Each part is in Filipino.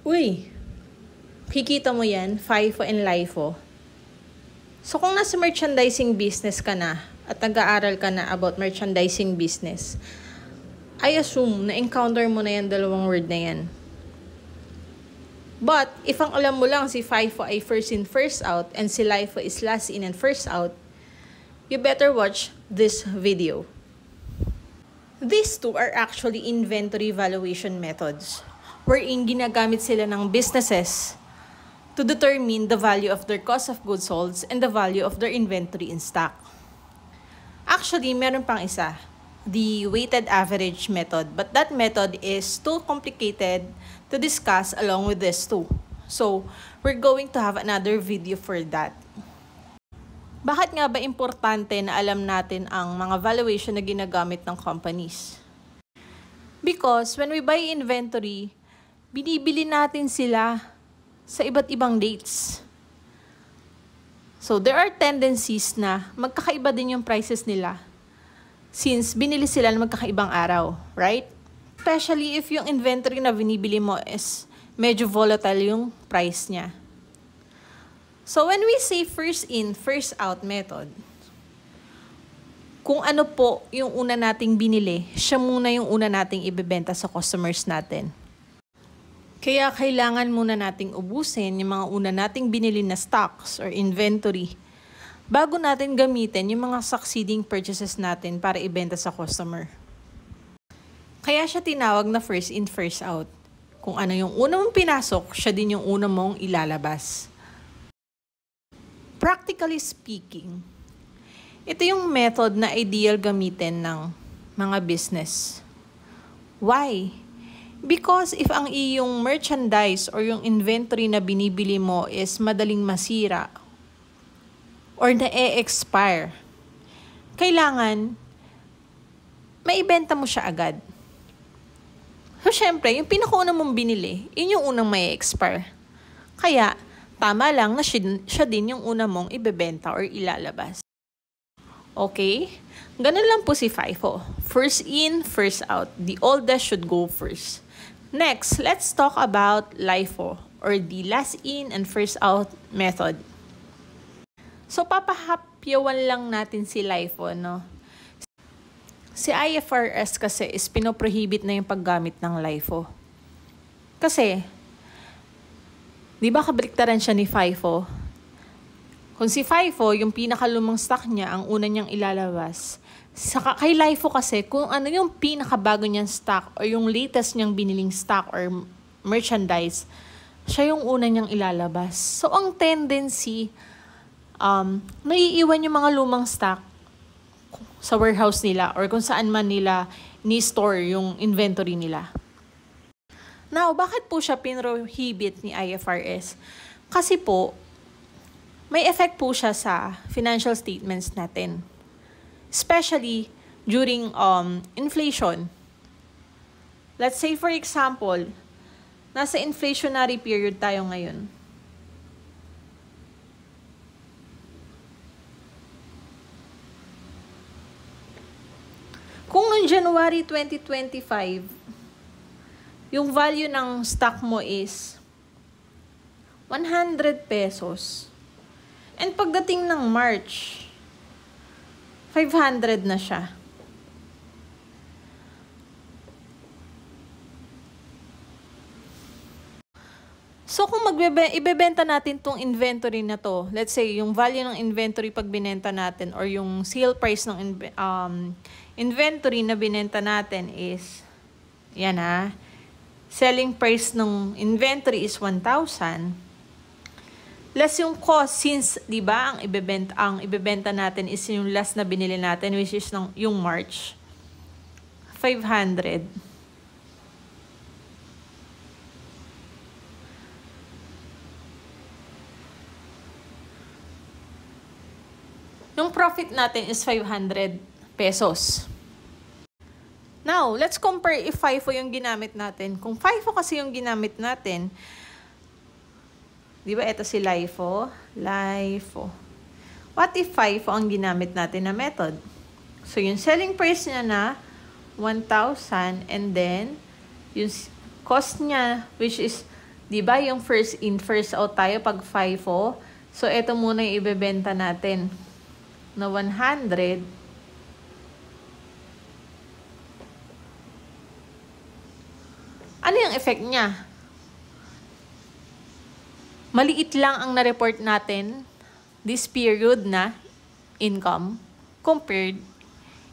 Uy, kikita mo yan, FIFO and LIFO. So kung nasa merchandising business ka na at nag-aaral ka na about merchandising business, I assume na encounter mo na yan dalawang word na yan. But if ang alam mo lang si FIFO ay first in first out and si LIFO is last in and first out, you better watch this video. These two are actually inventory valuation methods, wherein ginagamit sila ng businesses to determine the value of their cost of goods sold and the value of their inventory in stock. Actually, meron pang isa, the weighted average method, but that method is too complicated to discuss along with this two. So, we're going to have another video for that. Bakit nga ba importante na alam natin ang mga valuation na ginagamit ng companies? Because when we buy inventory, binibili natin sila sa iba't ibang dates. So, there are tendencies na magkakaiba din yung prices nila since binili sila na magkakaibang araw, right? Especially if yung inventory na binibili mo is medyo volatile yung price niya. So, when we say first in, first out method, kung ano po yung una nating binili, siya muna yung una nating ibebenta sa customers natin. Kaya kailangan muna nating ubusin yung mga una nating binili na stocks or inventory bago natin gamitin yung mga succeeding purchases natin para ibenta sa customer. Kaya siya tinawag na first in, first out. Kung ano yung una mong pinasok, siya din yung una mong ilalabas. Practically speaking, ito yung method na ideal gamitin ng mga business. Why? Because if ang iyong merchandise or yung inventory na binibili mo is madaling masira or na-expire, kailangan maibenta mo siya agad. So, syempre, yung pinakauna mong binili, yun yung unang may expire. Kaya, tama lang na siya din yung una mong ibebenta or ilalabas. Okay? Ganun lang po si FIFO. First in, first out. The oldest should go first. Next, let's talk about LIFO or the last in and first out method. So, papahapyawan lang natin si LIFO, no? Si IFRS kasi is pinoprohibit na yung paggamit ng LIFO. Kasi, di ba kabaliktaran siya ni FIFO? Kung si FIFO, yung pinakalumang stock niya, ang una niyang ilalabas. Kay LIFO kasi, kung ano yung pinakabago niyang stock or yung latest niyang biniling stock or merchandise, siya yung una niyang ilalabas. So, ang tendency, naiiwan yung mga lumang stock sa warehouse nila or kung saan man nila ni-store yung inventory nila. Now, bakit po siya pinrohibit ni IFRS? Kasi po, may effect po siya sa financial statements natin. Especially during inflation. Let's say for example, nasa inflationary period tayo ngayon. Kung noong January 2025, yung value ng stock mo is 100 pesos. And pagdating ng March, 500 na siya. So kung ibebenta natin tong inventory na to, let's say yung value ng inventory pag binenta natin or yung sale price ng inventory na binenta natin is, yan selling price ng inventory is 1,000. Less yung cost since, di ba, ang ibebenta natin is yung last na binili natin which is yung March. 500. Yung profit natin is 500 pesos. Now, let's compare if FIFO yung ginamit natin. Kung FIFO kasi yung ginamit natin, di ba ito si LIFO? What if FIFO ang ginamit natin na method? So, yung selling price niya na 1,000 and then yung cost niya which is Diba yung first in, first out tayo pag FIFO? So, ito muna yung ibebenta natin na 100. Ano yung effect niya? Maliit lang ang na-report natin this period na income compared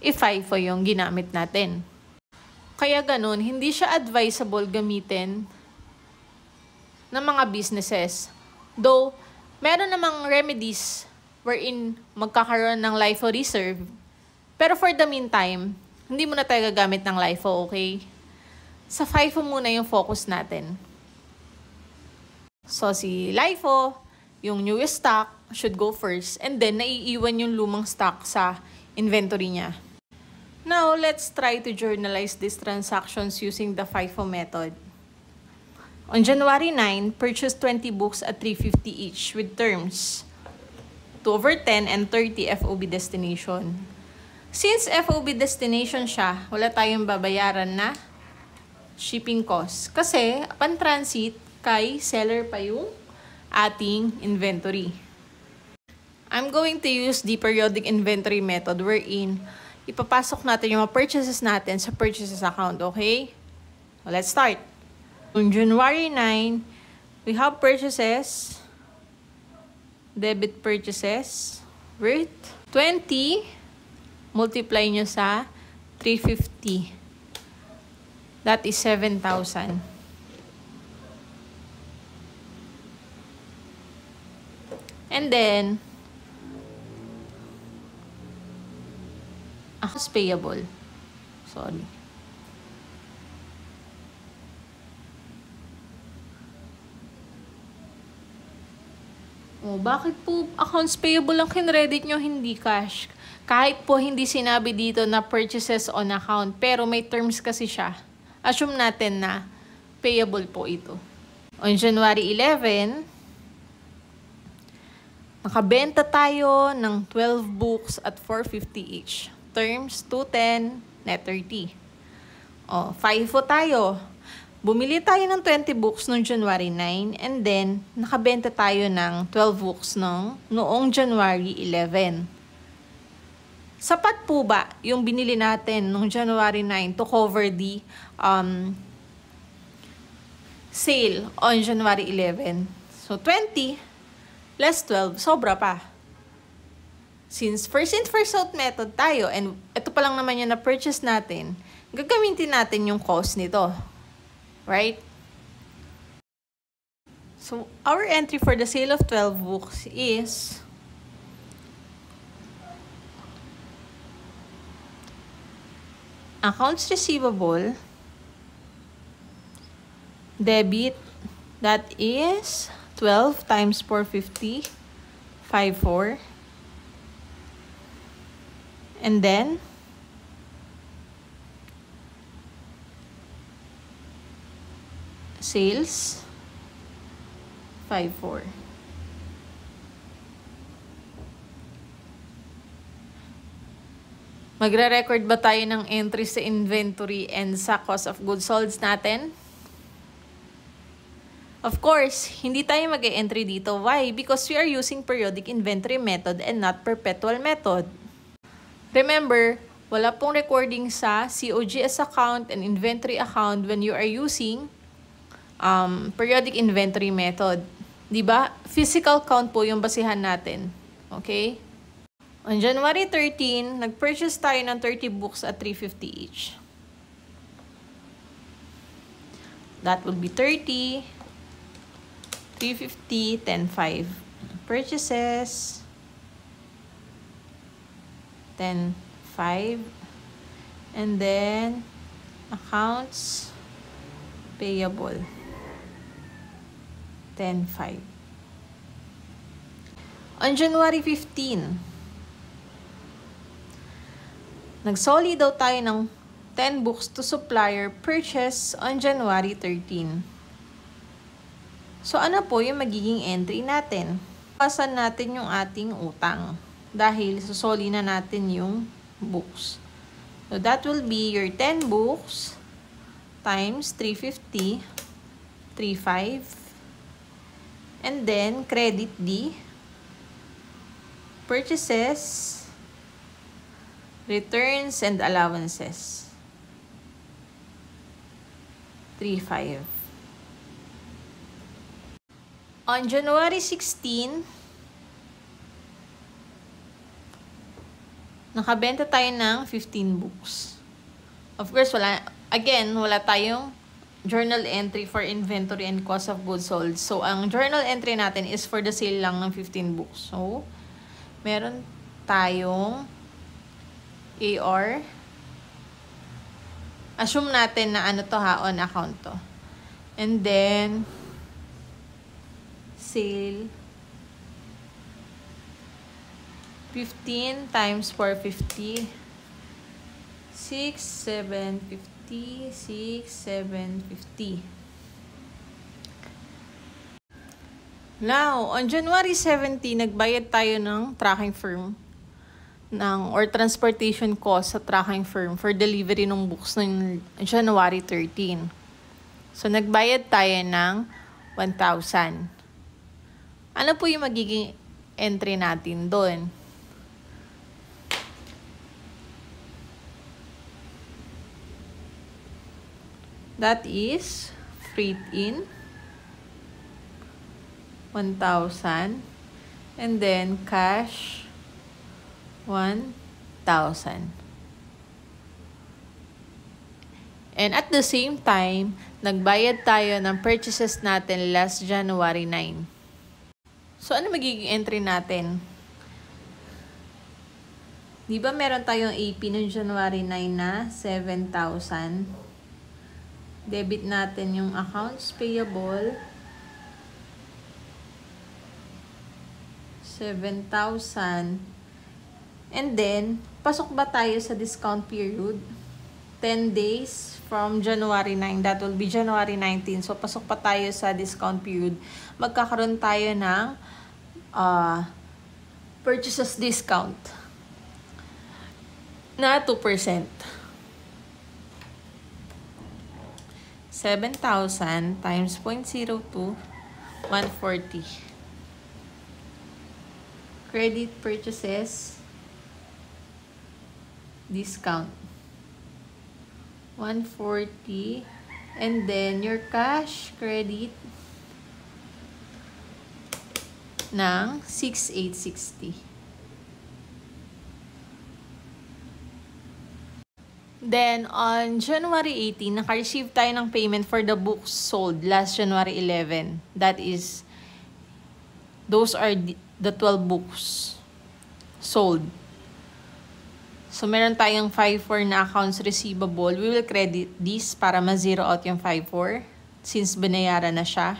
if FIFO yung ginamit natin. Kaya ganun, hindi siya advisable gamitin ng mga businesses. Though, meron namang remedies wherein magkakaroon ng LIFO reserve. Pero for the meantime, hindi mo na tayo gagamit ng LIFO, okay? Sa FIFO muna yung focus natin. So, si LIFO, yung newest stock, should go first. And then, naiiwan yung lumang stock sa inventory niya. Now, let's try to journalize these transactions using the FIFO method. On January 9, purchase 20 books at 350 each with terms 2/10 and 30 FOB destination. Since FOB destination siya, wala tayong babayaran na shipping cost. Kasi, upon transit, kay seller pa yung ating inventory. I'm going to use the periodic inventory method wherein ipapasok natin yung mga purchases natin sa purchases account, okay? So, let's start. On January 9, we have purchases, debit purchases, worth 20, multiply nyo sa 350. That is 7,000. And then, accounts payable. Sorry. Oh, bakit po accounts payable ang kinredit nyo, hindi cash? Kahit po hindi sinabi dito na purchases on account, pero may terms kasi siya. Assume natin na payable po ito. On January 11, nakabenta tayo ng 12 books at 450 each. Terms, 210, net 30. O, FIFO tayo. Bumili tayo ng 20 books noong January 9 and then nakabenta tayo ng 12 books noong January 11. Sapat po ba yung binili natin noong January 9 to cover the sale on January 11? So, 20 less 12, sobra pa. Since first in, first out method tayo, and ito pa lang naman yung na-purchase natin, gagamitin natin yung cost nito. Right? So, our entry for the sale of 12 books is accounts receivable, debit, that is 12 times 450, 54. And then, sales, 54. Magre-record ba tayo ng entry sa inventory and sa cost of goods sold natin? Of course, hindi tayo mag-e-entry dito. Why? Because we are using periodic inventory method and not perpetual method. Remember, wala pong recording sa COGS account and inventory account when you are using periodic inventory method. Diba? Physical count po yung basihan natin. Okay? On January 13, nag-purchase tayo ng 30 books at 350 each. That would be 30, 350, 10.5. Purchases, 10.5. And then, accounts payable, 10.5. On January 15, nagsoli daw tayo ng 10 books to supplier purchase on January 13. So, ano po yung magiging entry natin? Pasan natin yung ating utang dahil susoli na natin yung books. So, that will be your 10 books times 350, 35, And then, credit D. Purchases, returns, and allowances. 3.5. On January 16, nakabenta tayo ng 15 books. Of course, wala tayong journal entry for inventory and cost of goods sold. So, ang journal entry natin is for the sale lang ng 15 books. So, meron tayong AR. Assume natin na ano to ha, on account to. And then, sale. 15 times 450. 6,750. 6,750. Now, on January 17, nagbayad tayo ng tracking firm or transportation cost sa tracking firm for delivery ng books ng January 13. So, nagbayad tayo ng 1,000. Ano po yung magiging entry natin doon? That is freight in 1,000 and then cash 1,000. And at the same time, nagbayad tayo ng purchases natin last January 9. So, ano magiging entry natin? Di ba meron tayong AP noong January 9 na 7,000? Debit natin yung accounts payable. 7,000. And then, pasok ba tayo sa discount period? 10 days from January 9. That will be January 19. So, pasok pa tayo sa discount period. Magkakaroon tayo ng purchases discount na 2%. 7,000 times 0.02, 140. Credit purchases, discount, 140. And then, your cash credit ng 6,860. Then, on January 18, naka-receive tayo ng payment for the books sold last January 11. That is, those are the 12 books sold. So, meron tayong 5,4 na accounts receivable. We will credit this para ma-zero out yung 5,4 since binayaran na siya.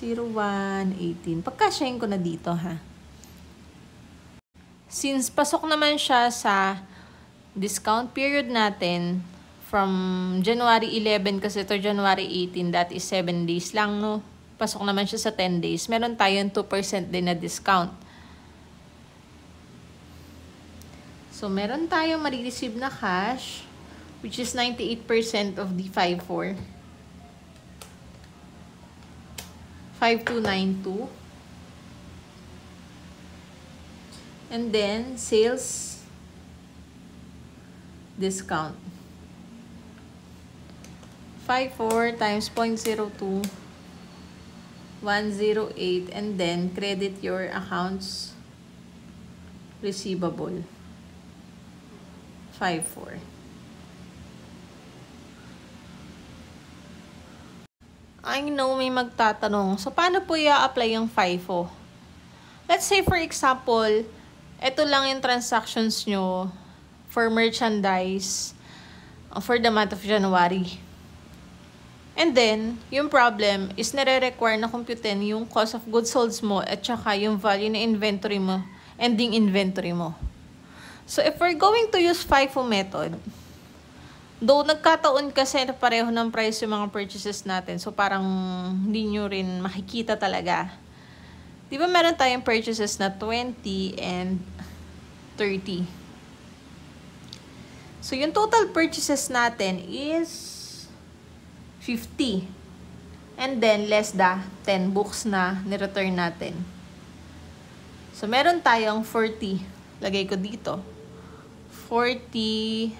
$0,118. Pagkasyahin ko na dito, ha? Since pasok naman siya sa discount period natin from January 11 kasi to January 18, that is 7 days lang, no? Pasok naman siya sa 10 days. Meron tayong 2% din na discount. So, meron tayong marireceive na cash, which is 98% of the 5,4. 5,292. And then, sales discount. 5,4 times 0.02, 108. And then, credit your accounts receivable. 5,4. I know may magtatanong, so paano po i-apply yung FIFO? Let's say, for example, ito lang yung transactions nyo for merchandise for the month of January. And then, yung problem is nare-require na computin yung cost of goods sold mo at saka yung value na inventory mo, ending inventory mo. So, if we're going to use FIFO method, though nagkataon kasi na pareho ng price yung mga purchases natin, so parang hindi nyo rin makikita talaga. Di ba meron tayong purchases na 20 and 30? So, yung total purchases natin is 50. And then, less the 10 books na ni-return natin. So, meron tayong 40. Lagay ko dito. 40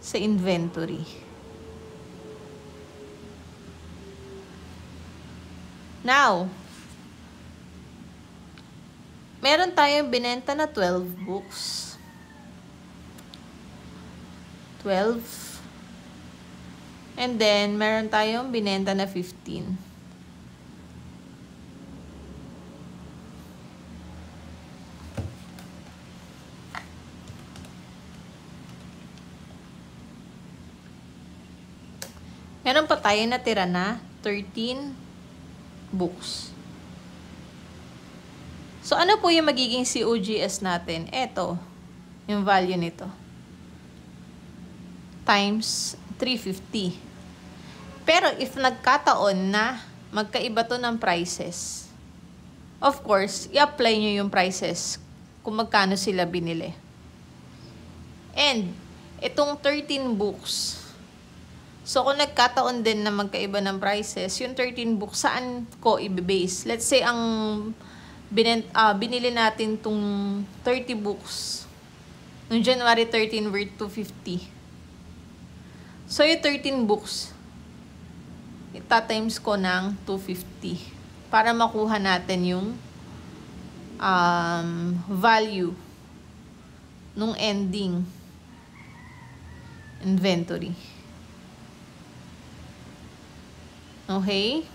sa inventory. Now, meron tayong binenta na 12 books. 12. And then, meron tayong binenta na 15. Meron pa tayo natira na 13 books. So, ano po yung magiging COGS natin? Ito, yung value nito. Times 350. Pero if nagkataon na magkaiba to ng prices, of course, i-apply nyo yung prices kung magkano sila binili. And, itong 13 books, so kung nagkataon din na magkaiba ng prices, yung 13 books, saan ko i-base? Let's say, ang binili natin tong 30 books, noong January 13 worth 250. So, yung 13 books, ita-times ko ng 250 para makuha natin yung value nung ending inventory. Okay?